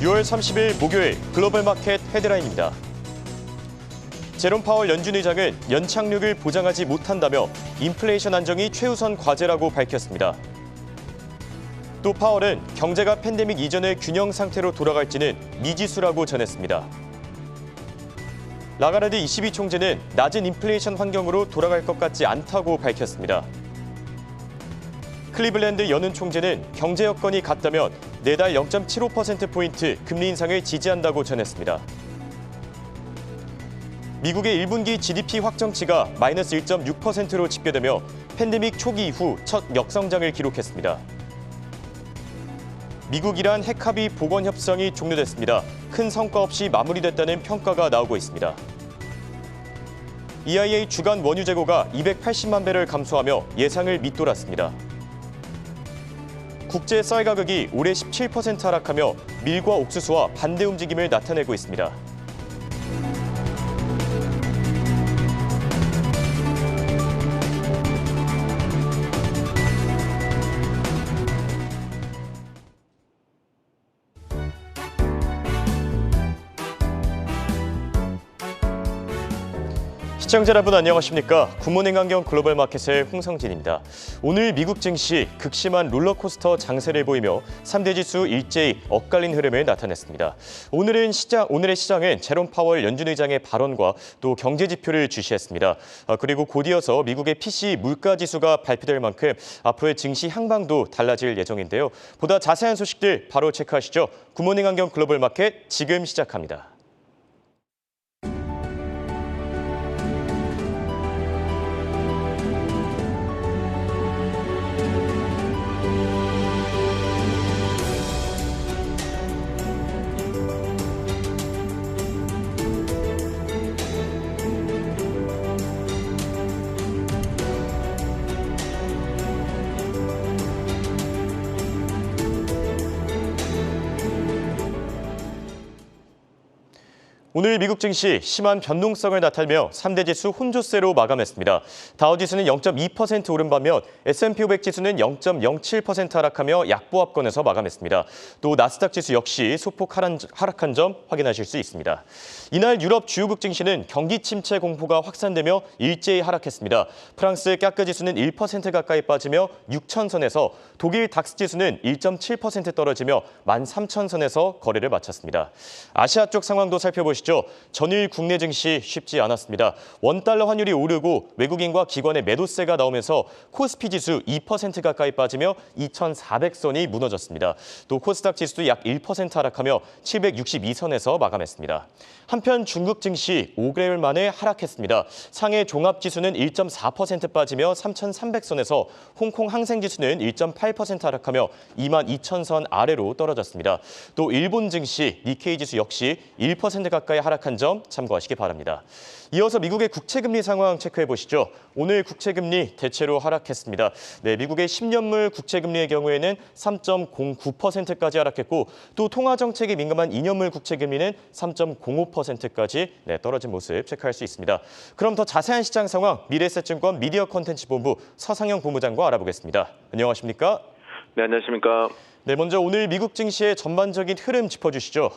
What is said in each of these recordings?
6월 30일 목요일 글로벌 마켓 헤드라인입니다. 제롬 파월 연준 의장은 연착륙을 보장하지 못한다며 인플레이션 안정이 최우선 과제라고 밝혔습니다. 또 파월은 경제가 팬데믹 이전의 균형 상태로 돌아갈지는 미지수라고 전했습니다. 라가르드 ECB 총재는 낮은 인플레이션 환경으로 돌아갈 것 같지 않다고 밝혔습니다. 클리블랜드 연은 총재는 경제 여건이 같다면 내달 0.75%포인트 금리 인상을 지지한다고 전했습니다. 미국의 1분기 GDP 확정치가 마이너스 1.6%로 집계되며 팬데믹 초기 이후 첫 역성장을 기록했습니다. 미국-이란 핵합의 복원 협상이 종료됐습니다. 큰 성과 없이 마무리됐다는 평가가 나오고 있습니다. EIA 주간 원유 재고가 280만 배럴 감소하며 예상을 밑돌았습니다. 국제 쌀 가격이 올해 17% 하락하며 밀과 옥수수와 반대 움직임을 나타내고 있습니다. 시청자 여러분 안녕하십니까? 굿모닝 안경 글로벌 마켓의 홍성진입니다. 오늘 미국 증시 극심한 롤러코스터 장세를 보이며 3대 지수 일제히 엇갈린 흐름을 나타냈습니다. 오늘의 시장은 제롬 파월 연준 의장의 발언과 또 경제 지표를 주시했습니다. 그리고 곧이어서 미국의 PCE 물가 지수가 발표될 만큼 앞으로의 증시 향방도 달라질 예정인데요. 보다 자세한 소식들 바로 체크하시죠. 굿모닝 안경 글로벌 마켓 지금 시작합니다. 오늘 미국 증시 심한 변동성을 나타내며 3대 지수 혼조세로 마감했습니다. 다우지수는 0.2% 오른 반면 S&P 500 지수는 0.07% 하락하며 약보합권에서 마감했습니다. 또 나스닥 지수 역시 소폭 하락한 점 확인하실 수 있습니다. 이날 유럽 주요국 증시는 경기 침체 공포가 확산되며 일제히 하락했습니다. 프랑스 까크 지수는 1% 가까이 빠지며 6,000선에서 독일 닥스 지수는 1.7% 떨어지며 13,000선에서 거래를 마쳤습니다. 아시아 쪽 상황도 살펴보시죠. 전일 국내 증시 쉽지 않았습니다. 원달러 환율이 오르고 외국인과 기관의 매도세가 나오면서 코스피 지수 2% 가까이 빠지며 2,400선이 무너졌습니다. 또 코스닥 지수도 약 1% 하락하며 762선에서 마감했습니다. 한편 중국 증시 5개월 만에 하락했습니다. 상해 종합지수는 1.4% 빠지며 3,300선에서 홍콩 항생지수는 1.8% 하락하며 22,000선 아래로 떨어졌습니다. 또 일본 증시 니케이 지수 역시 1% 가까이 하락한 점 참고하시기 바랍니다. 이어서 미국의 국채금리 상황 체크해 보시죠. 오늘 국채금리 대체로 하락했습니다. 미국의 10년물 국채금리의 경우에는 3.09%까지 하락했고 또 통화정책에 민감한 2년물 국채금리는 3.05%까지 떨어진 모습 체크할 수 있습니다. 그럼 더 자세한 시장 상황 미래에셋증권 미디어 콘텐츠 본부 서상영 본부장과 알아보겠습니다. 안녕하십니까? 네, 안녕하십니까? 먼저 오늘 미국 증시의 전반적인 흐름 짚어주시죠.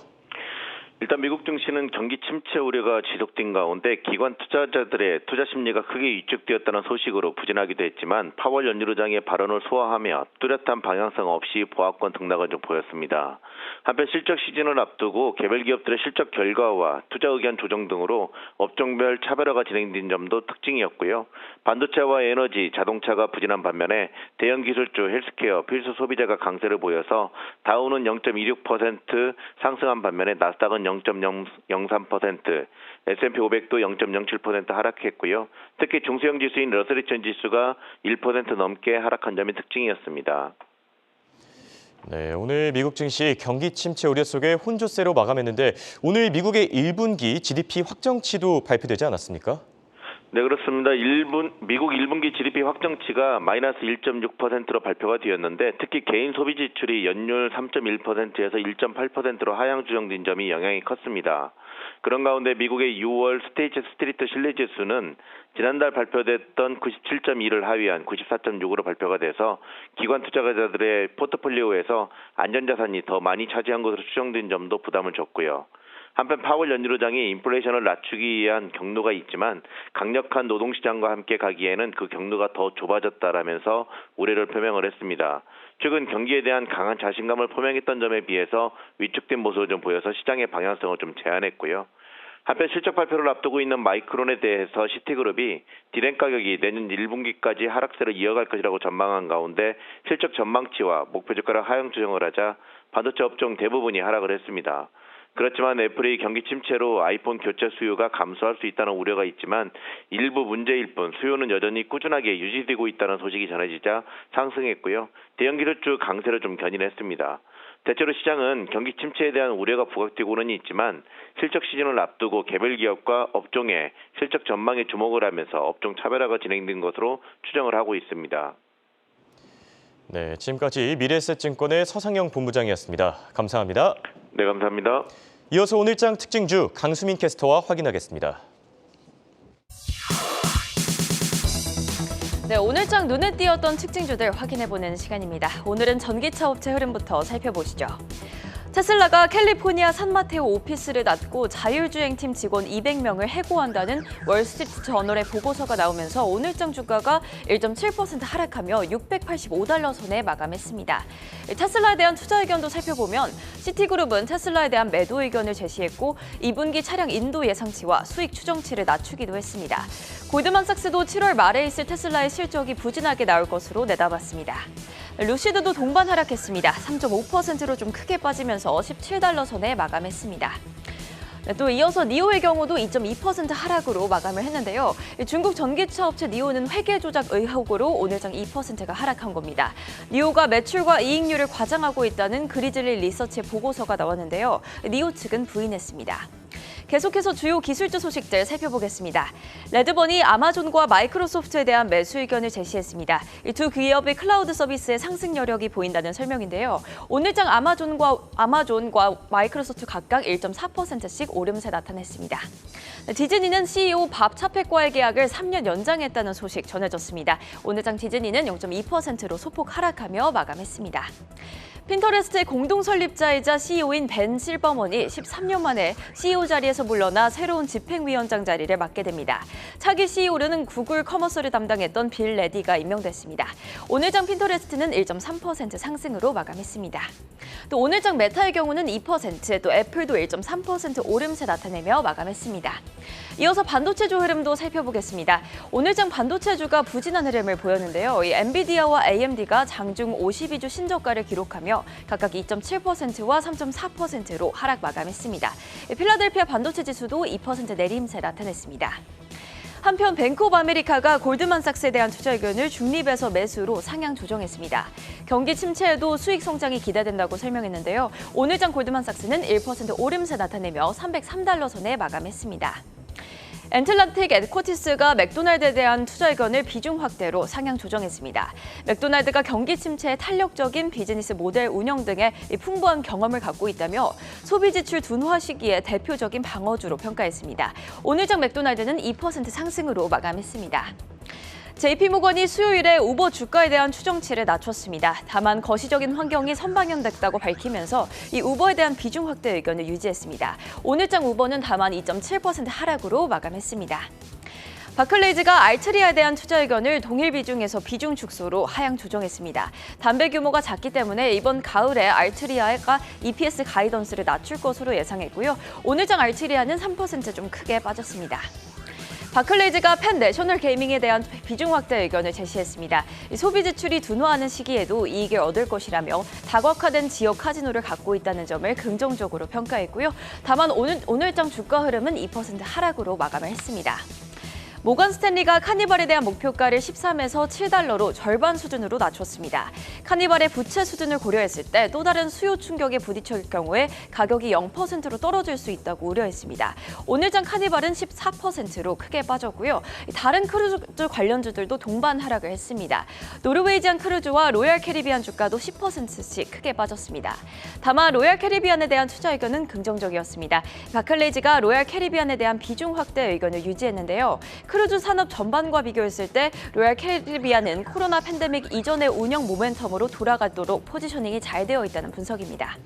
일단 미국 증시는 경기 침체 우려가 지속된 가운데 기관 투자자들의 투자 심리가 크게 위축되었다는 소식으로 부진하기도 했지만 파월 연준 의장의 발언을 소화하며 뚜렷한 방향성 없이 보합권 등락을 좀 보였습니다. 한편 실적 시즌을 앞두고 개별 기업들의 실적 결과와 투자 의견 조정 등으로 업종별 차별화가 진행된 점도 특징이었고요. 반도체와 에너지, 자동차가 부진한 반면에 대형 기술주, 헬스케어, 필수 소비자가 강세를 보여서 다우는 0.26% 상승한 반면에 나스닥은 0.03%, S&P 500도 0.07% 하락했고요. 특히 중소형 지수인 러셀 2000 지수가 1% 넘게 하락한 점이 특징이었습니다. 오늘 미국 증시 경기 침체 우려 속에 혼조세로 마감했는데 오늘 미국의 1분기 GDP 확정치도 발표되지 않았습니까? 네, 그렇습니다. 미국 1분기 GDP 확정치가 마이너스 1.6%로 발표가 되었는데 특히 개인 소비 지출이 연율 3.1%에서 1.8%로 하향 조정된 점이 영향이 컸습니다. 그런 가운데 미국의 6월 스테이트 스트리트 신뢰지수는 지난달 발표됐던 97.2를 하위한 94.6으로 발표가 돼서 기관 투자자들의 포트폴리오에서 안전자산이 더 많이 차지한 것으로 추정된 점도 부담을 줬고요. 한편 파월 연준의장이 인플레이션을 낮추기 위한 경로가 있지만 강력한 노동시장과 함께 가기에는 그 경로가 더 좁아졌다라면서 우려를 표명을 했습니다. 최근 경기에 대한 강한 자신감을 표명했던 점에 비해서 위축된 모습을 좀 보여서 시장의 방향성을 좀 제한했고요. 한편 실적 발표를 앞두고 있는 마이크론에 대해서 시티그룹이 디램 가격이 내년 1분기까지 하락세를 이어갈 것이라고 전망한 가운데 실적 전망치와 목표 주가를 하향 조정을 하자 반도체 업종 대부분이 하락을 했습니다. 그렇지만 애플이 경기 침체로 아이폰 교체 수요가 감소할 수 있다는 우려가 있지만 일부 문제일 뿐 수요는 여전히 꾸준하게 유지되고 있다는 소식이 전해지자 상승했고요. 대형 기술주 강세를 좀 견인했습니다. 대체로 시장은 경기 침체에 대한 우려가 부각되고는 있지만 실적 시즌을 앞두고 개별 기업과 업종의 실적 전망에 주목을 하면서 업종 차별화가 진행된 것으로 추정을 하고 있습니다. 네, 지금까지 미래에셋증권의 서상영 본부장이었습니다. 감사합니다. 네, 감사합니다. 이어서 오늘장 특징주 강수민 캐스터와 확인하겠습니다. 네, 오늘장 눈에 띄었던 특징주들 확인해보는 시간입니다. 오늘은 전기차 업체 흐름부터 살펴보시죠. 테슬라가 캘리포니아 산마테오 오피스를 닫고 자율주행팀 직원 200명을 해고한다는 월스트리트저널의 보고서가 나오면서 오늘장 주가가 1.7% 하락하며 685달러 선에 마감했습니다. 테슬라에 대한 투자 의견도 살펴보면 시티그룹은 테슬라에 대한 매도 의견을 제시했고 2분기 차량 인도 예상치와 수익 추정치를 낮추기도 했습니다. 골드만삭스도 7월 말에 있을 테슬라의 실적이 부진하게 나올 것으로 내다봤습니다. 루시드도 동반 하락했습니다. 3.5%로 좀 크게 빠지면서 17달러 선에 마감했습니다. 또 이어서 니오의 경우도 2.2% 하락으로 마감을 했는데요. 중국 전기차 업체 니오는 회계 조작 의혹으로 오늘장 2%가 하락한 겁니다. 니오가 매출과 이익률을 과장하고 있다는 그리즐리 리서치의 보고서가 나왔는데요. 니오 측은 부인했습니다. 계속해서 주요 기술주 소식들 살펴보겠습니다. 레드번이 아마존과 마이크로소프트에 대한 매수 의견을 제시했습니다. 이 두 기업의 클라우드 서비스의 상승 여력이 보인다는 설명인데요. 오늘장 아마존과 마이크로소프트 각각 1.4%씩 오름세 나타냈습니다. 디즈니는 CEO 밥 차펙과의 계약을 3년 연장했다는 소식 전해졌습니다. 오늘장 디즈니는 0.2%로 소폭 하락하며 마감했습니다. 핀터레스트의 공동 설립자이자 CEO인 벤 실버먼이 13년 만에 CEO 자리에서 물러나 새로운 집행위원장 자리를 맡게 됩니다. 차기 CEO로는 구글 커머스를 담당했던 빌 레디가 임명됐습니다. 오늘장 핀터레스트는 1.3% 상승으로 마감했습니다. 또 오늘장 메타의 경우는 2%, 또 애플도 1.3% 오름세 나타내며 마감했습니다. 이어서 반도체주 흐름도 살펴보겠습니다. 오늘장 반도체주가 부진한 흐름을 보였는데요. 이 엔비디아와 AMD가 장중 52주 신저가를 기록하며 각각 2.7%와 3.4%로 하락 마감했습니다. 필라델피아 반도체 지수도 2% 내림세 나타냈습니다. 한편 뱅크 오브 아메리카가 골드만삭스에 대한 투자 의견을 중립에서 매수로 상향 조정했습니다. 경기 침체에도 수익 성장이 기대된다고 설명했는데요. 오늘장 골드만삭스는 1% 오름세 나타내며 303달러 선에 마감했습니다. 엔틀란틱 에코티스가 맥도날드에 대한 투자 의견을 비중 확대로 상향 조정했습니다. 맥도날드가 경기 침체에 탄력적인 비즈니스 모델 운영 등의 풍부한 경험을 갖고 있다며 소비 지출 둔화 시기에 대표적인 방어주로 평가했습니다. 오늘장 맥도날드는 2% 상승으로 마감했습니다. JP모건이 수요일에 우버 주가에 대한 추정치를 낮췄습니다. 다만 거시적인 환경이 선방향됐다고 밝히면서 이 우버에 대한 비중 확대 의견을 유지했습니다. 오늘장 우버는 다만 2.7% 하락으로 마감했습니다. 바클레이즈가 알트리아에 대한 투자 의견을 동일 비중에서 비중 축소로 하향 조정했습니다. 담배 규모가 작기 때문에 이번 가을에 알트리아가 EPS 가이던스를 낮출 것으로 예상했고요. 오늘장 알트리아는 3% 좀 크게 빠졌습니다. 바클레이즈가 펜 내셔널 게이밍에 대한 비중 확대 의견을 제시했습니다. 소비 지출이 둔화하는 시기에도 이익을 얻을 것이라며 다각화된 지역 카지노를 갖고 있다는 점을 긍정적으로 평가했고요. 다만 오늘장 주가 흐름은 2% 하락으로 마감을 했습니다. 모건 스탠리가 카니발에 대한 목표가를 13에서 7달러로 절반 수준으로 낮췄습니다. 카니발의 부채 수준을 고려했을 때 또 다른 수요 충격에 부딪힐 경우에 가격이 0%로 떨어질 수 있다고 우려했습니다. 오늘장 카니발은 14%로 크게 빠졌고요. 다른 크루즈 관련주들도 동반 하락을 했습니다. 노르웨이지안 크루즈와 로얄 캐리비안 주가도 10%씩 크게 빠졌습니다. 다만 로얄 캐리비안에 대한 투자 의견은 긍정적이었습니다. 바클레이즈가 로얄 캐리비안에 대한 비중 확대 의견을 유지했는데요. 크루즈 산업 전반과 비교했을 때 로얄 캐리비안은 코로나 팬데믹 이전의 운영 모멘텀으로 돌아가도록 포지셔닝이 잘 되어 있다는 분석입니다.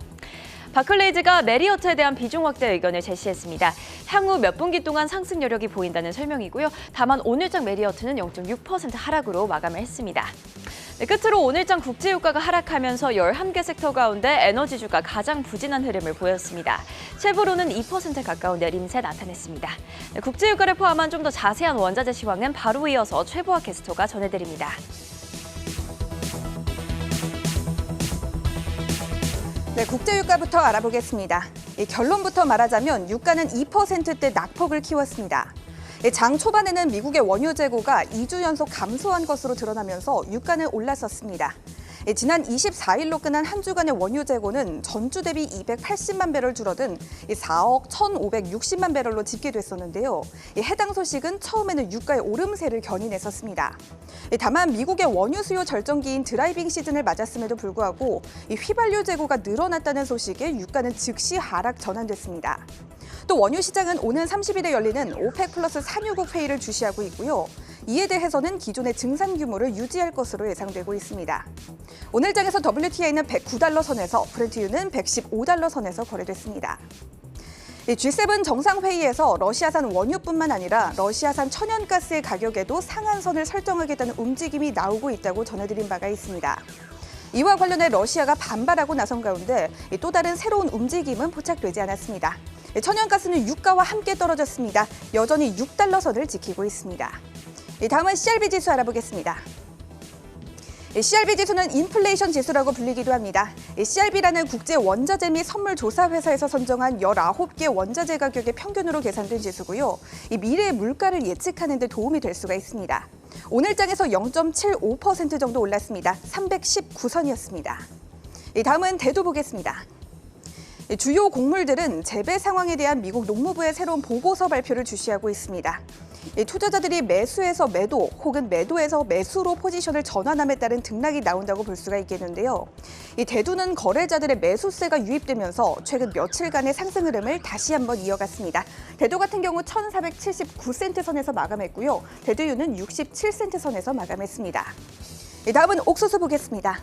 바클레이즈가 메리어트에 대한 비중 확대 의견을 제시했습니다. 향후 몇 분기 동안 상승 여력이 보인다는 설명이고요. 다만 오늘장 메리어트는 0.6% 하락으로 마감을 했습니다. 끝으로 오늘장 국제유가가 하락하면서 11개 섹터 가운데 에너지주가 가장 부진한 흐름을 보였습니다. 쉐보론은 2% 가까운 내림세 나타냈습니다. 국제유가를 포함한 좀 더 자세한 원자재 시황은 바로 이어서 최보아 캐스터가 전해드립니다. 네, 국제유가부터 알아보겠습니다. 결론부터 말하자면 유가는 2%대 낙폭을 키웠습니다. 장 초반에는 미국의 원유 재고가 2주 연속 감소한 것으로 드러나면서 유가는 올랐었습니다. 지난 24일로 끝난 한 주간의 원유 재고는 전주 대비 280만 배럴 줄어든 4억 1,560만 배럴로 집계됐었는데요. 해당 소식은 처음에는 유가의 오름세를 견인했었습니다. 다만 미국의 원유 수요 절정기인 드라이빙 시즌을 맞았음에도 불구하고 휘발유 재고가 늘어났다는 소식에 유가는 즉시 하락 전환됐습니다. 또 원유 시장은 오는 30일에 열리는 오펙 플러스 산유국 회의를 주시하고 있고요. 이에 대해서는 기존의 증산 규모를 유지할 것으로 예상되고 있습니다. 오늘 장에서 WTI는 109달러 선에서 브렌트유는 115달러 선에서 거래됐습니다. G7 정상회의에서 러시아산 원유뿐만 아니라 러시아산 천연가스의 가격에도 상한선을 설정하겠다는 움직임이 나오고 있다고 전해드린 바가 있습니다. 이와 관련해 러시아가 반발하고 나선 가운데 또 다른 새로운 움직임은 포착되지 않았습니다. 천연가스는 유가와 함께 떨어졌습니다. 여전히 6달러 선을 지키고 있습니다. 다음은 CRB 지수 알아보겠습니다. CRB 지수는 인플레이션 지수라고 불리기도 합니다. CRB라는 국제 원자재 및 선물 조사 회사에서 선정한 19개 원자재 가격의 평균으로 계산된 지수고요. 미래의 물가를 예측하는 데 도움이 될 수가 있습니다. 오늘 장에서 0.75% 정도 올랐습니다. 319선이었습니다. 다음은 대도 보겠습니다. 주요 곡물들은 재배 상황에 대한 미국 농무부의 새로운 보고서 발표를 주시하고 있습니다. 투자자들이 매수에서 매도 혹은 매도에서 매수로 포지션을 전환함에 따른 등락이 나온다고 볼 수가 있겠는데요. 대두는 거래자들의 매수세가 유입되면서 최근 며칠간의 상승 흐름을 다시 한번 이어갔습니다. 대도 같은 경우 1,479센트 선에서 마감했고요. 대두유는 67센트 선에서 마감했습니다. 다음은 옥수수 보겠습니다.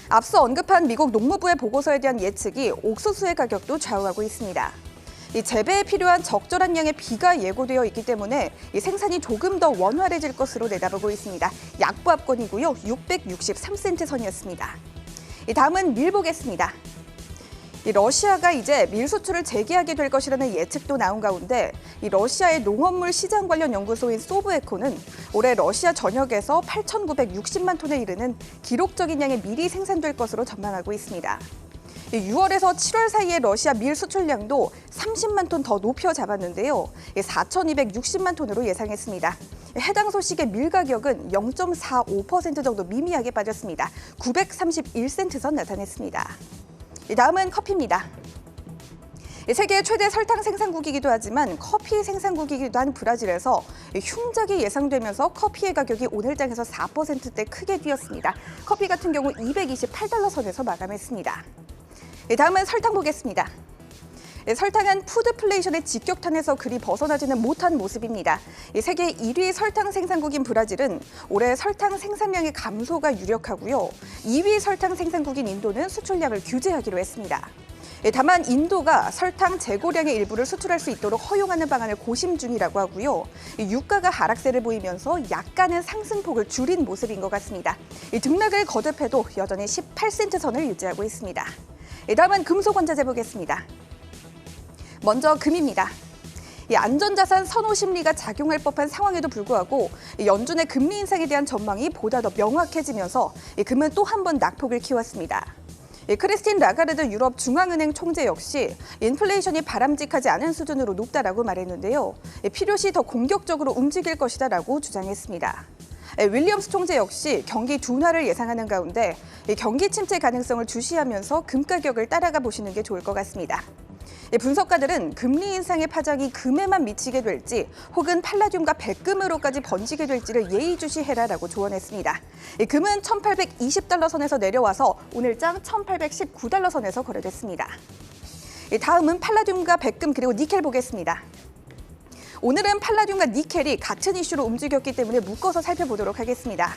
앞서 언급한 미국 농무부의 보고서에 대한 예측이 옥수수의 가격도 좌우하고 있습니다. 재배에 필요한 적절한 양의 비가 예고되어 있기 때문에 생산이 조금 더 원활해질 것으로 내다보고 있습니다. 약보합권이고요. 663센트 선이었습니다. 다음은 밀 보겠습니다. 러시아가 이제 밀 수출을 재개하게 될 것이라는 예측도 나온 가운데 러시아의 농업물 시장 관련 연구소인 소브에코는 올해 러시아 전역에서 8,960만 톤에 이르는 기록적인 양의 밀이 생산될 것으로 전망하고 있습니다. 6월에서 7월 사이에 러시아 밀 수출량도 30만 톤 더 높여 잡았는데요. 4,260만 톤으로 예상했습니다. 해당 소식의 밀 가격은 0.45% 정도 미미하게 빠졌습니다. 931센트 선 나타냈습니다. 다음은 커피입니다. 세계 최대 설탕 생산국이기도 하지만 커피 생산국이기도 한 브라질에서 흉작이 예상되면서 커피의 가격이 오늘 장에서 4%대 크게 뛰었습니다. 커피 같은 경우 228달러 선에서 마감했습니다. 다음은 설탕 보겠습니다. 설탕은 푸드플레이션의 직격탄에서 그리 벗어나지는 못한 모습입니다. 세계 1위 설탕 생산국인 브라질은 올해 설탕 생산량의 감소가 유력하고요. 2위 설탕 생산국인 인도는 수출량을 규제하기로 했습니다. 다만 인도가 설탕 재고량의 일부를 수출할 수 있도록 허용하는 방안을 고심 중이라고 하고요. 유가가 하락세를 보이면서 약간은 상승폭을 줄인 모습인 것 같습니다. 등락을 거듭해도 여전히 18센트 선을 유지하고 있습니다. 다음은 금속 원자재 보겠습니다. 먼저 금입니다. 안전자산 선호 심리가 작용할 법한 상황에도 불구하고 연준의 금리 인상에 대한 전망이 보다 더 명확해지면서 금은 또 한 번 낙폭을 키웠습니다. 크리스틴 라가르드 유럽 중앙은행 총재 역시 인플레이션이 바람직하지 않은 수준으로 높다라고 말했는데요. 필요시 더 공격적으로 움직일 것이다라고 주장했습니다. 윌리엄스 총재 역시 경기 둔화를 예상하는 가운데 경기 침체 가능성을 주시하면서 금 가격을 따라가 보시는 게 좋을 것 같습니다. 분석가들은 금리 인상의 파장이 금에만 미치게 될지 혹은 팔라듐과 백금으로까지 번지게 될지를 예의주시해라라고 조언했습니다. 금은 1820달러 선에서 내려와서 오늘장 1819달러 선에서 거래됐습니다. 다음은 팔라듐과 백금 그리고 니켈 보겠습니다. 오늘은 팔라듐과 니켈이 같은 이슈로 움직였기 때문에 묶어서 살펴보도록 하겠습니다.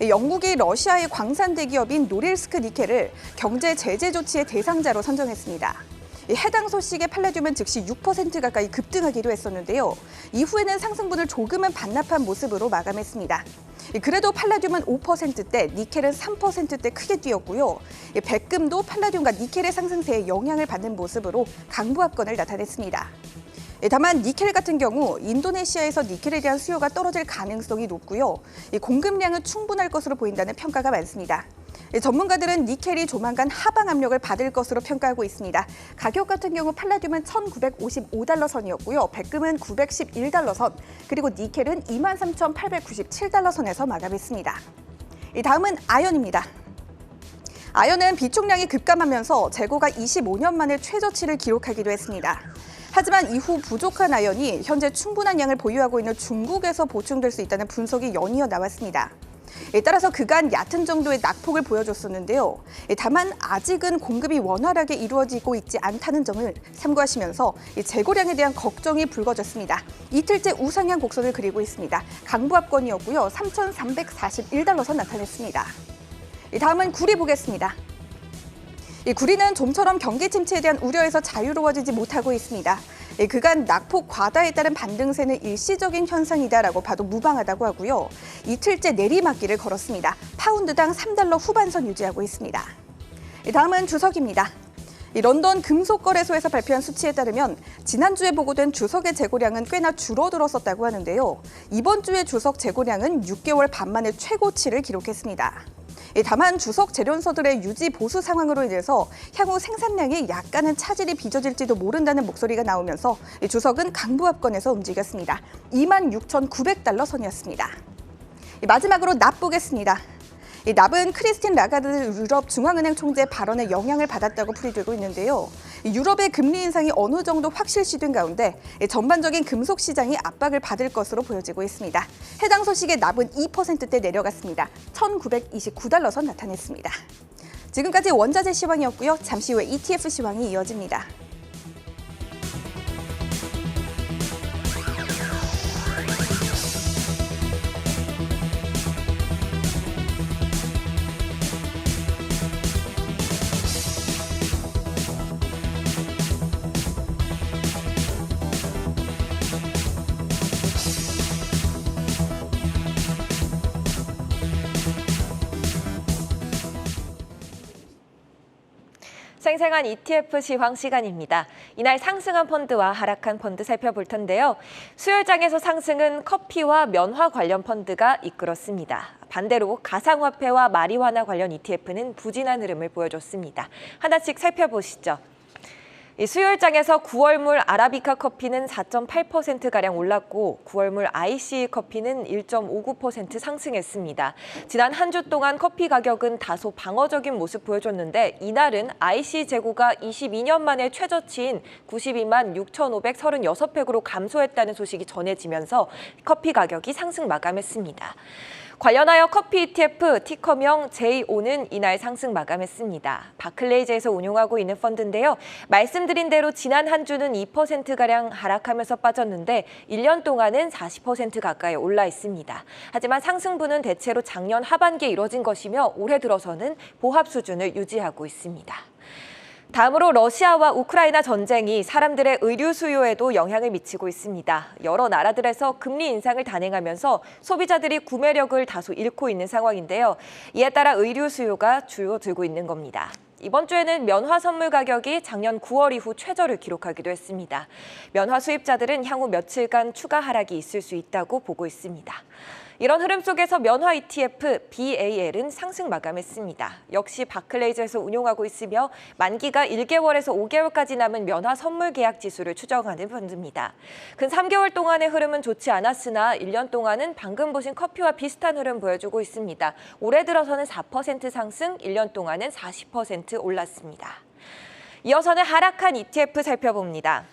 영국이 러시아의 광산 대기업인 노릴스크 니켈을 경제 제재 조치의 대상자로 선정했습니다. 해당 소식에 팔라듐은 즉시 6% 가까이 급등하기도 했었는데요. 이후에는 상승분을 조금은 반납한 모습으로 마감했습니다. 그래도 팔라듐은 5%대, 니켈은 3%대 크게 뛰었고요. 백금도 팔라듐과 니켈의 상승세에 영향을 받는 모습으로 강보합권을 나타냈습니다. 다만 니켈 같은 경우 인도네시아에서 니켈에 대한 수요가 떨어질 가능성이 높고요. 공급량은 충분할 것으로 보인다는 평가가 많습니다. 전문가들은 니켈이 조만간 하방 압력을 받을 것으로 평가하고 있습니다. 가격 같은 경우 팔라듐은 1,955달러 선이었고요. 백금은 911달러 선, 그리고 니켈은 23,897달러 선에서 마감했습니다. 다음은 아연입니다. 아연은 비축량이 급감하면서 재고가 25년 만에 최저치를 기록하기도 했습니다. 하지만 이후 부족한 아연이 현재 충분한 양을 보유하고 있는 중국에서 보충될 수 있다는 분석이 연이어 나왔습니다. 따라서 그간 얕은 정도의 낙폭을 보여줬었는데요. 다만 아직은 공급이 원활하게 이루어지고 있지 않다는 점을 참고하시면서 재고량에 대한 걱정이 불거졌습니다. 이틀째 우상향 곡선을 그리고 있습니다. 강보합권이었고요. 3,341달러 선 나타냈습니다. 다음은 구리 보겠습니다. 구리는 좀처럼 경기 침체에 대한 우려에서 자유로워지지 못하고 있습니다. 그간 낙폭 과다에 따른 반등세는 일시적인 현상이다라고 봐도 무방하다고 하고요. 이틀째 내리막길을 걸었습니다. 파운드당 3달러 후반선 유지하고 있습니다. 다음은 주석입니다. 런던 금속거래소에서 발표한 수치에 따르면 지난주에 보고된 주석의 재고량은 꽤나 줄어들었었다고 하는데요. 이번 주의 주석 재고량은 6개월 반 만에 최고치를 기록했습니다. 다만 주석 재련소들의 유지 보수 상황으로 인해서 향후 생산량에 약간은 차질이 빚어질지도 모른다는 목소리가 나오면서 주석은 강보합권에서 움직였습니다. 26,900달러 선이었습니다. 마지막으로 납 보겠습니다. 납은 크리스틴 라가르드 유럽 중앙은행 총재 발언에 영향을 받았다고 풀이되고 있는데요. 유럽의 금리 인상이 어느 정도 확실시된 가운데 전반적인 금속 시장이 압박을 받을 것으로 보여지고 있습니다. 해당 소식에 납은 2%대 내려갔습니다. 1,929달러 선 나타냈습니다. 지금까지 원자재 시황이었고요. 잠시 후에 ETF 시황이 이어집니다. 생생한 ETF 시황 시간입니다. 이날 상승한 펀드와 하락한 펀드 살펴볼 텐데요. 수요일장에서 상승은 커피와 면화 관련 펀드가 이끌었습니다. 반대로 가상화폐와 마리화나 관련 ETF는 부진한 흐름을 보여줬습니다. 하나씩 살펴보시죠. 수요일장에서 9월물 아라비카 커피는 4.8%가량 올랐고 9월물 IC 커피는 1.59% 상승했습니다. 지난 한 주 동안 커피 가격은 다소 방어적인 모습 보여줬는데 이날은 IC 재고가 22년 만에 최저치인 92만 6,536팩으로 감소했다는 소식이 전해지면서 커피 가격이 상승 마감했습니다. 관련하여 커피 ETF 티커명 J5는 이날 상승 마감했습니다. 바클레이즈에서 운용하고 있는 펀드인데요. 말씀드린 대로 지난 한 주는 2%가량 하락하면서 빠졌는데 1년 동안은 40% 가까이 올라 있습니다. 하지만 상승분은 대체로 작년 하반기에 이뤄진 것이며 올해 들어서는 보합 수준을 유지하고 있습니다. 다음으로 러시아와 우크라이나 전쟁이 사람들의 의류 수요에도 영향을 미치고 있습니다. 여러 나라들에서 금리 인상을 단행하면서 소비자들이 구매력을 다소 잃고 있는 상황인데요. 이에 따라 의류 수요가 줄어들고 있는 겁니다. 이번 주에는 면화 선물 가격이 작년 9월 이후 최저를 기록하기도 했습니다. 면화 수입자들은 향후 며칠간 추가 하락이 있을 수 있다고 보고 있습니다. 이런 흐름 속에서 면화 ETF BAL은 상승 마감했습니다. 역시 바클레이즈에서 운용하고 있으며 만기가 1개월에서 5개월까지 남은 면화 선물 계약 지수를 추정하는 펀드입니다. 근 3개월 동안의 흐름은 좋지 않았으나 1년 동안은 방금 보신 커피와 비슷한 흐름 보여주고 있습니다. 올해 들어서는 4% 상승, 1년 동안은 40% 올랐습니다. 이어서는 하락한 ETF 살펴봅니다.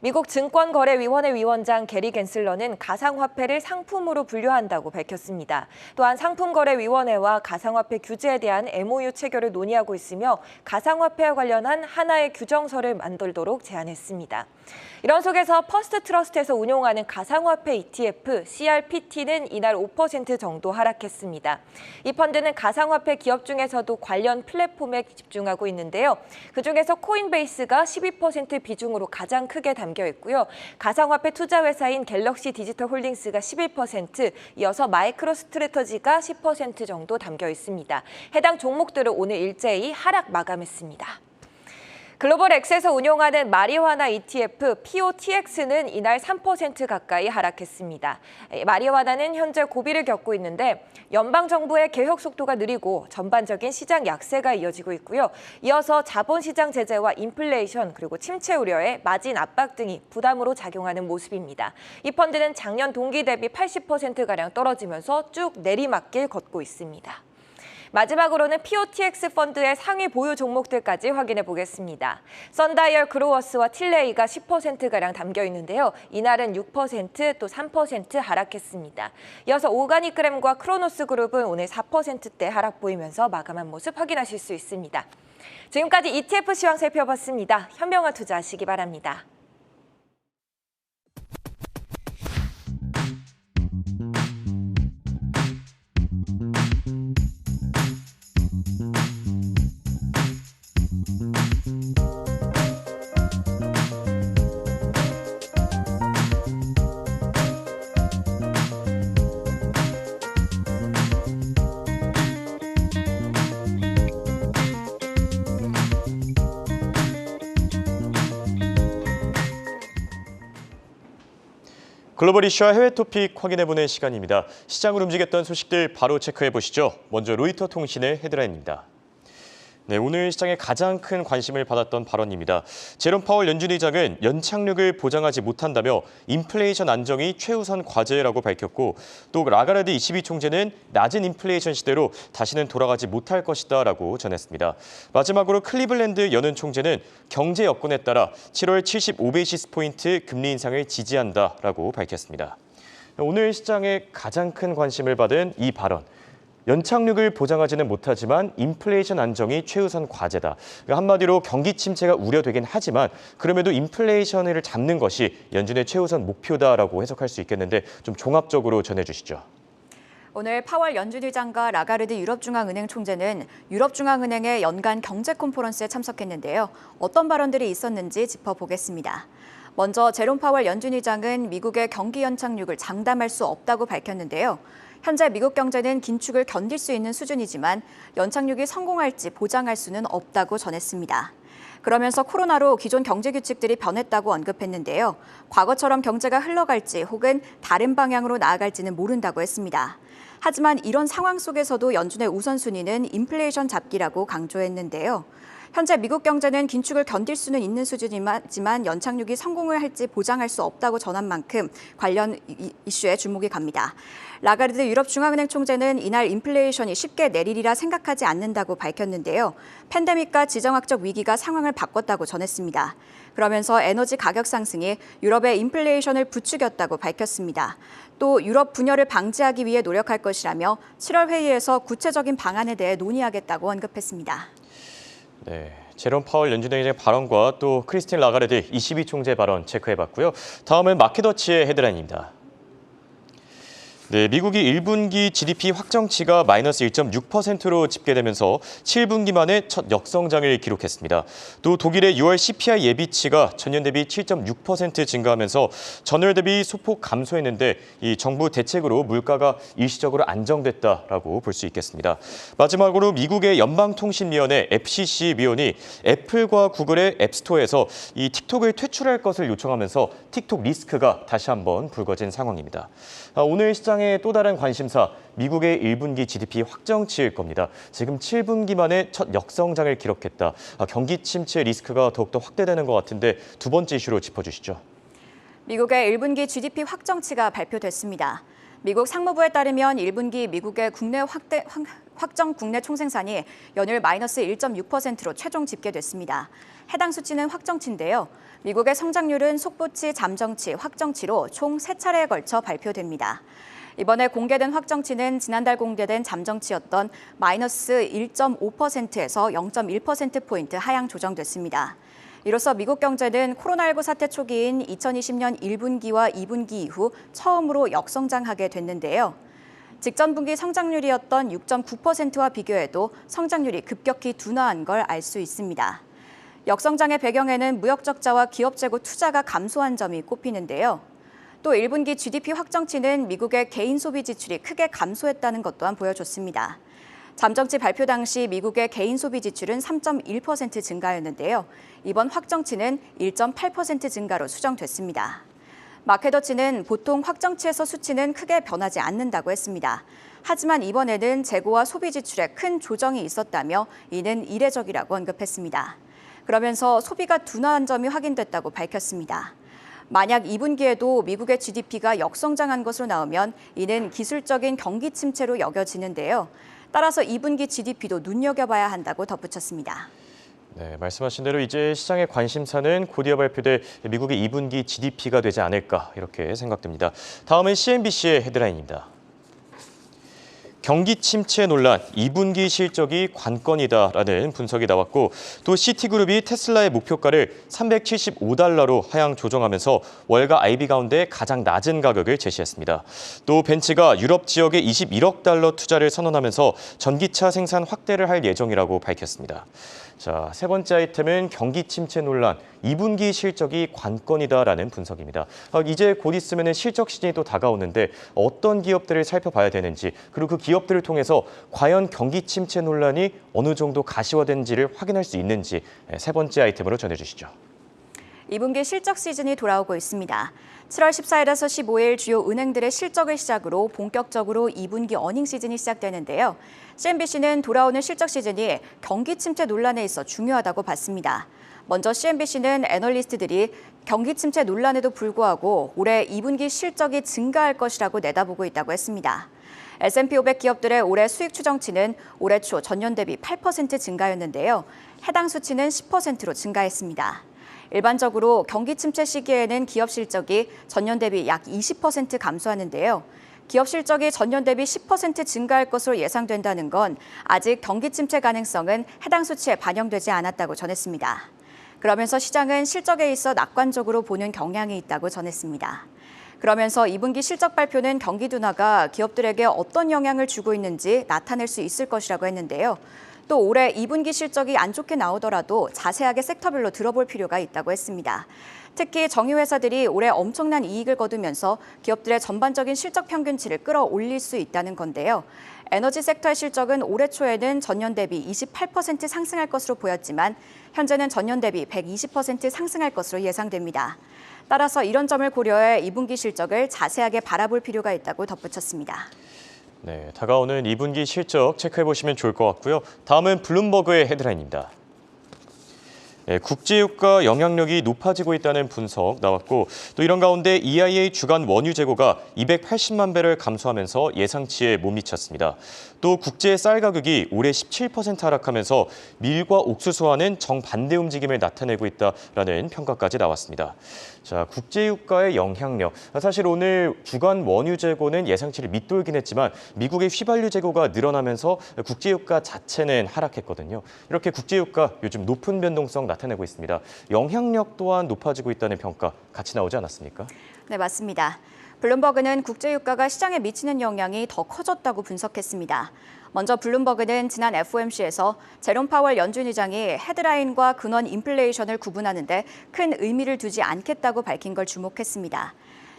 미국 증권거래위원회 위원장 게리 갠슬러는 가상화폐를 상품으로 분류한다고 밝혔습니다. 또한 상품거래위원회와 가상화폐 규제에 대한 MOU 체결을 논의하고 있으며 가상화폐와 관련한 하나의 규정서를 만들도록 제안했습니다. 이런 속에서 퍼스트 트러스트에서 운용하는 가상화폐 ETF CRPT는 이날 5% 정도 하락했습니다. 이 펀드는 가상화폐 기업 중에서도 관련 플랫폼에 집중하고 있는데요. 그중에서 코인베이스가 12% 비중으로 가장 크게 담겨 있고요. 가상화폐 투자 회사인 갤럭시 디지털 홀딩스가 11%, 이어서 마이크로 스트래터지가 10% 정도 담겨 있습니다. 해당 종목들은 오늘 일제히 하락 마감했습니다. 글로벌 X에서 운용하는 마리화나 ETF POTX는 이날 3% 가까이 하락했습니다. 마리화나는 현재 고비를 겪고 있는데 연방정부의 개혁 속도가 느리고 전반적인 시장 약세가 이어지고 있고요. 이어서 자본시장 제재와 인플레이션 그리고 침체 우려에 마진 압박 등이 부담으로 작용하는 모습입니다. 이 펀드는 작년 동기 대비 80%가량 떨어지면서 쭉 내리막길 걷고 있습니다. 마지막으로는 POTX 펀드의 상위 보유 종목들까지 확인해 보겠습니다. 썬다이얼 그로워스와 틸레이가 10%가량 담겨 있는데요. 이날은 6%, 또 3% 하락했습니다. 이어서 오가니그램과 크로노스 그룹은 오늘 4%대 하락 보이면서 마감한 모습 확인하실 수 있습니다. 지금까지 ETF 시황 살펴봤습니다. 현명한 투자하시기 바랍니다. 글로벌 이슈와 해외 토픽 확인해보는 시간입니다. 시장을 움직였던 소식들 바로 체크해보시죠. 먼저 로이터 통신의 헤드라인입니다. 네, 오늘 시장에 가장 큰 관심을 받았던 발언입니다. 제롬 파월 연준 의장은 연착륙을 보장하지 못한다며 인플레이션 안정이 최우선 과제라고 밝혔고, 또 라가르드 ECB 총재는 낮은 인플레이션 시대로 다시는 돌아가지 못할 것이다라고 전했습니다. 마지막으로 클리블랜드 연은 총재는 경제 여건에 따라 7월 75베이시스 포인트 금리 인상을 지지한다라고 밝혔습니다. 오늘 시장에 가장 큰 관심을 받은 이 발언. 연착륙을 보장하지는 못하지만 인플레이션 안정이 최우선 과제다. 한마디로 경기 침체가 우려되긴 하지만 그럼에도 인플레이션을 잡는 것이 연준의 최우선 목표다라고 해석할 수 있겠는데 좀 종합적으로 전해주시죠. 오늘 파월 연준 의장과 라가르드 유럽중앙은행 총재는 유럽중앙은행의 연간 경제 컨퍼런스에 참석했는데요. 어떤 발언들이 있었는지 짚어보겠습니다. 먼저 제롬 파월 연준 의장은 미국의 경기 연착륙을 장담할 수 없다고 밝혔는데요. 현재 미국 경제는 긴축을 견딜 수 있는 수준이지만 연착륙이 성공할지 보장할 수는 없다고 전했습니다. 그러면서 코로나로 기존 경제 규칙들이 변했다고 언급했는데요. 과거처럼 경제가 흘러갈지 혹은 다른 방향으로 나아갈지는 모른다고 했습니다. 하지만 이런 상황 속에서도 연준의 우선순위는 인플레이션 잡기라고 강조했는데요. 현재 미국 경제는 긴축을 견딜 수는 있는 수준이지만 연착륙이 성공을 할지 보장할 수 없다고 전한 만큼 관련 이슈에 주목이 갑니다. 라가르드 유럽중앙은행 총재는 이날 인플레이션이 쉽게 내리리라 생각하지 않는다고 밝혔는데요. 팬데믹과 지정학적 위기가 상황을 바꿨다고 전했습니다. 그러면서 에너지 가격 상승이 유럽의 인플레이션을 부추겼다고 밝혔습니다. 또 유럽 분열을 방지하기 위해 노력할 것이라며 7월 회의에서 구체적인 방안에 대해 논의하겠다고 언급했습니다. 네, 제롬 파월 연준 의장의 발언과 또 크리스틴 라가르드 ECB 총재 발언 체크해봤고요. 다음은 마켓워치의 헤드라인입니다. 네, 미국이 1분기 GDP 확정치가 마이너스 1.6%로 집계되면서 7분기 만에 첫 역성장을 기록했습니다. 또 독일의 6월 CPI 예비치가 전년 대비 7.6% 증가하면서 전월 대비 소폭 감소했는데 이 정부 대책으로 물가가 일시적으로 안정됐다라고 볼 수 있겠습니다. 마지막으로 미국의 연방통신위원회 FCC 위원이 애플과 구글의 앱스토어에서 이 틱톡을 퇴출할 것을 요청하면서 틱톡 리스크가 다시 한번 불거진 상황입니다. 오늘 시장에 시장의 또 다른 관심사, 미국의 1분기 GDP 확정치일 겁니다. 지금 7분기 만에 첫 역성장을 기록했다. 경기 침체 리스크가 더욱더 확대되는 것 같은데 두 번째 이슈로 짚어주시죠. 미국의 1분기 GDP 확정치가 발표됐습니다. 미국 상무부에 따르면 1분기 미국의 확정 국내 총생산이 연일 마이너스 1.6%로 최종 집계됐습니다. 해당 수치는 확정치인데요. 미국의 성장률은 속보치, 잠정치, 확정치로 총 3차례에 걸쳐 발표됩니다. 이번에 공개된 확정치는 지난달 공개된 잠정치였던 마이너스 1.5%에서 0.1%포인트 하향 조정됐습니다. 이로써 미국 경제는 코로나19 사태 초기인 2020년 1분기와 2분기 이후 처음으로 역성장하게 됐는데요. 직전 분기 성장률이었던 6.9%와 비교해도 성장률이 급격히 둔화한 걸 알 수 있습니다. 역성장의 배경에는 무역 적자와 기업 재고 투자가 감소한 점이 꼽히는데요. 또 1분기 GDP 확정치는 미국의 개인 소비 지출이 크게 감소했다는 것 또한 보여줬습니다. 잠정치 발표 당시 미국의 개인 소비 지출은 3.1% 증가였는데요. 이번 확정치는 1.8% 증가로 수정됐습니다. 마켓워치는 보통 확정치에서 수치는 크게 변하지 않는다고 했습니다. 하지만 이번에는 재고와 소비 지출에 큰 조정이 있었다며 이는 이례적이라고 언급했습니다. 그러면서 소비가 둔화한 점이 확인됐다고 밝혔습니다. 만약 2분기에도 미국의 GDP가 역성장한 것으로 나오면 이는 기술적인 경기 침체로 여겨지는데요. 따라서 2분기 GDP도 눈여겨봐야 한다고 덧붙였습니다. 네, 말씀하신 대로 이제 시장의 관심사는 곧이어 발표될 미국의 2분기 GDP가 되지 않을까 이렇게 생각됩니다. 다음은 CNBC의 헤드라인입니다. 경기 침체 논란, 2분기 실적이 관건이다라는 분석이 나왔고 또 시티그룹이 테슬라의 목표가를 $375로 하향 조정하면서 월가 IB 가운데 가장 낮은 가격을 제시했습니다. 또 벤츠가 유럽 지역에 $21억 투자를 선언하면서 전기차 생산 확대를 할 예정이라고 밝혔습니다. 자, 세 번째 아이템은 경기 침체 논란, 2분기 실적이 관건이다라는 분석입니다. 이제 곧 있으면 실적 시즌이 또 다가오는데 어떤 기업들을 살펴봐야 되는지 그리고 그 기업들을 통해서 과연 경기 침체 논란이 어느 정도 가시화된지를 확인할 수 있는지 세 번째 아이템으로 전해주시죠. 2분기 실적 시즌이 돌아오고 있습니다. 7월 14일에서 15일 주요 은행들의 실적을 시작으로 본격적으로 2분기 어닝 시즌이 시작되는데요. CNBC는 돌아오는 실적 시즌이 경기 침체 논란에 있어 중요하다고 봤습니다. 먼저 CNBC는 애널리스트들이 경기 침체 논란에도 불구하고 올해 2분기 실적이 증가할 것이라고 내다보고 있다고 했습니다. S&P 500 기업들의 올해 수익 추정치는 올해 초 전년 대비 8% 증가였는데요. 해당 수치는 10%로 증가했습니다. 일반적으로 경기 침체 시기에는 기업 실적이 전년 대비 약 20% 감소하는데요. 기업 실적이 전년 대비 10% 증가할 것으로 예상된다는 건 아직 경기 침체 가능성은 해당 수치에 반영되지 않았다고 전했습니다. 그러면서 시장은 실적에 있어 낙관적으로 보는 경향이 있다고 전했습니다. 그러면서 2분기 실적 발표는 경기 둔화가 기업들에게 어떤 영향을 주고 있는지 나타낼 수 있을 것이라고 했는데요. 또 올해 2분기 실적이 안 좋게 나오더라도 자세하게 섹터별로 들어볼 필요가 있다고 했습니다. 특히 정유회사들이 올해 엄청난 이익을 거두면서 기업들의 전반적인 실적 평균치를 끌어올릴 수 있다는 건데요. 에너지 섹터의 실적은 올해 초에는 전년 대비 28% 상승할 것으로 보였지만 현재는 전년 대비 120% 상승할 것으로 예상됩니다. 따라서 이런 점을 고려해 2분기 실적을 자세하게 바라볼 필요가 있다고 덧붙였습니다. 네, 다가오는 2분기 실적 체크해보시면 좋을 것 같고요. 다음은 블룸버그의 헤드라인입니다. 네, 국제유가 영향력이 높아지고 있다는 분석 나왔고 또 이런 가운데 EIA 주간 원유 재고가 280만 배럴 감소하면서 예상치에 못 미쳤습니다. 또 국제 쌀 가격이 올해 17% 하락하면서 밀과 옥수수와는 정반대 움직임을 나타내고 있다라는 평가까지 나왔습니다. 자, 국제유가의 영향력. 사실 오늘 주간 원유 재고는 예상치를 밑돌긴 했지만 미국의 휘발유 재고가 늘어나면서 국제유가 자체는 하락했거든요. 이렇게 국제유가 요즘 높은 변동성 나타내고 있습니다. 영향력 또한 높아지고 있다는 평가 같이 나오지 않았습니까? 네, 맞습니다. 블룸버그는 국제유가가 시장에 미치는 영향이 더 커졌다고 분석했습니다. 먼저 블룸버그는 지난 FOMC에서 제롬 파월 연준 의장이 헤드라인과 근원 인플레이션을 구분하는 데 큰 의미를 두지 않겠다고 밝힌 걸 주목했습니다.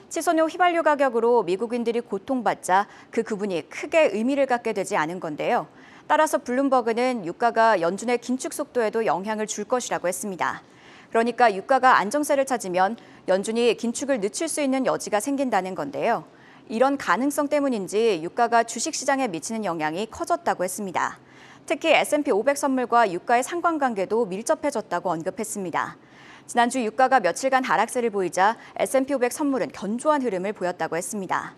치솟는 휘발유 가격으로 미국인들이 고통받자 그 구분이 크게 의미를 갖게 되지 않은 건데요. 따라서 블룸버그는 유가가 연준의 긴축 속도에도 영향을 줄 것이라고 했습니다. 그러니까 유가가 안정세를 찾으면 연준이 긴축을 늦출 수 있는 여지가 생긴다는 건데요. 이런 가능성 때문인지 유가가 주식시장에 미치는 영향이 커졌다고 했습니다. 특히 S&P 500 선물과 유가의 상관관계도 밀접해졌다고 언급했습니다. 지난주 유가가 며칠간 하락세를 보이자 S&P 500 선물은 견조한 흐름을 보였다고 했습니다.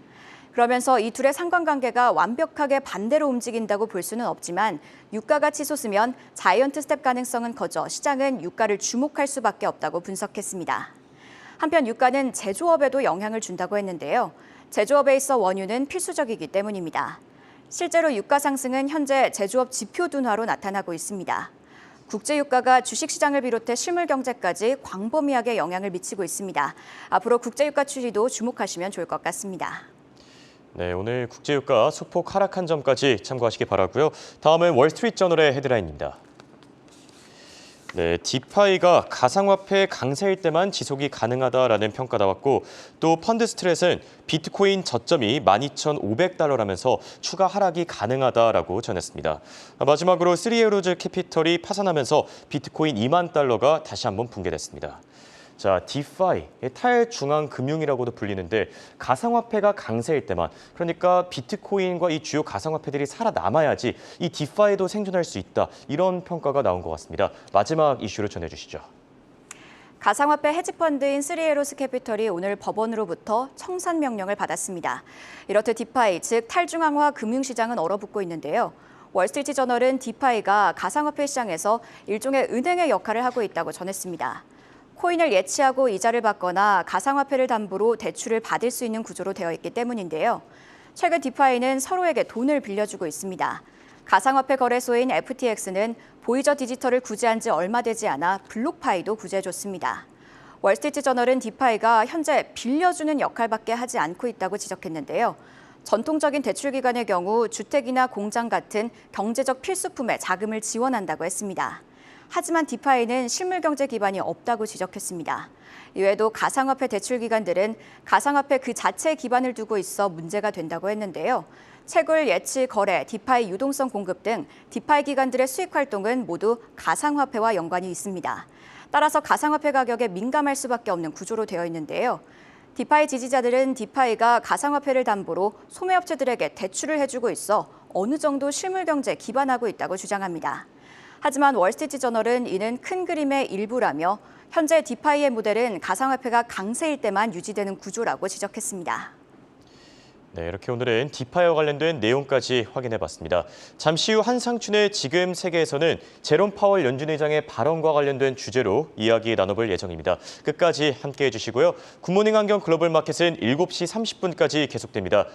그러면서 이 둘의 상관관계가 완벽하게 반대로 움직인다고 볼 수는 없지만 유가가 치솟으면 자이언트 스텝 가능성은 커져 시장은 유가를 주목할 수밖에 없다고 분석했습니다. 한편 유가는 제조업에도 영향을 준다고 했는데요. 제조업에 있어 원유는 필수적이기 때문입니다. 실제로 유가 상승은 현재 제조업 지표 둔화로 나타나고 있습니다. 국제 유가가 주식시장을 비롯해 실물 경제까지 광범위하게 영향을 미치고 있습니다. 앞으로 국제 유가 추이도 주목하시면 좋을 것 같습니다. 네, 오늘 국제유가 소폭 하락한 점까지 참고하시기 바라고요. 다음은 월스트리트저널의 헤드라인입니다. 네, 디파이가 가상화폐 강세일 때만 지속이 가능하다라는 평가 나왔고 또 펀드스트렛은 비트코인 저점이 12,500달러라면서 추가 하락이 가능하다라고 전했습니다. 마지막으로 3에어로즈 캐피털이 파산하면서 비트코인 2만 달러가 다시 한번 붕괴됐습니다. 자, 디파이, 탈중앙 금융이라고도 불리는데 가상화폐가 강세일 때만, 그러니까 비트코인과 이 주요 가상화폐들이 살아남아야지 이 디파이도 생존할 수 있다. 이런 평가가 나온 것 같습니다. 마지막 이슈를 전해주시죠. 가상화폐 헤지펀드인 3에어로스 캐피털이 오늘 법원으로부터 청산 명령을 받았습니다. 이렇듯 디파이, 즉 탈중앙화 금융시장은 얼어붙고 있는데요. 월스트리트저널은 디파이가 가상화폐 시장에서 일종의 은행의 역할을 하고 있다고 전했습니다. 코인을 예치하고 이자를 받거나 가상화폐를 담보로 대출을 받을 수 있는 구조로 되어 있기 때문인데요. 최근 디파이는 서로에게 돈을 빌려주고 있습니다. 가상화폐 거래소인 FTX는 보이저 디지털을 구제한 지 얼마 되지 않아 블록파이도 구제해줬습니다. 월스트리트저널은 디파이가 현재 빌려주는 역할밖에 하지 않고 있다고 지적했는데요. 전통적인 대출기관의 경우 주택이나 공장 같은 경제적 필수품에 자금을 지원한다고 했습니다. 하지만 디파이는 실물 경제 기반이 없다고 지적했습니다. 이외에도 가상화폐 대출 기관들은 가상화폐 그 자체에 기반을 두고 있어 문제가 된다고 했는데요. 채굴, 예치, 거래, 디파이 유동성 공급 등 디파이 기관들의 수익 활동은 모두 가상화폐와 연관이 있습니다. 따라서 가상화폐 가격에 민감할 수밖에 없는 구조로 되어 있는데요. 디파이 지지자들은 디파이가 가상화폐를 담보로 소매업체들에게 대출을 해주고 있어 어느 정도 실물 경제에 기반하고 있다고 주장합니다. 하지만 월스트리트저널은 이는 큰 그림의 일부라며 현재 디파이의 모델은 가상화폐가 강세일 때만 유지되는 구조라고 지적했습니다. 네, 이렇게 오늘은 디파이와 관련된 내용까지 확인해봤습니다. 잠시 후 한상춘의 지금 세계에서는 제롬 파월 연준 의장의 발언과 관련된 주제로 이야기 나눠볼 예정입니다. 끝까지 함께해 주시고요. 굿모닝 환경 글로벌 마켓은 7시 30분까지 계속됩니다.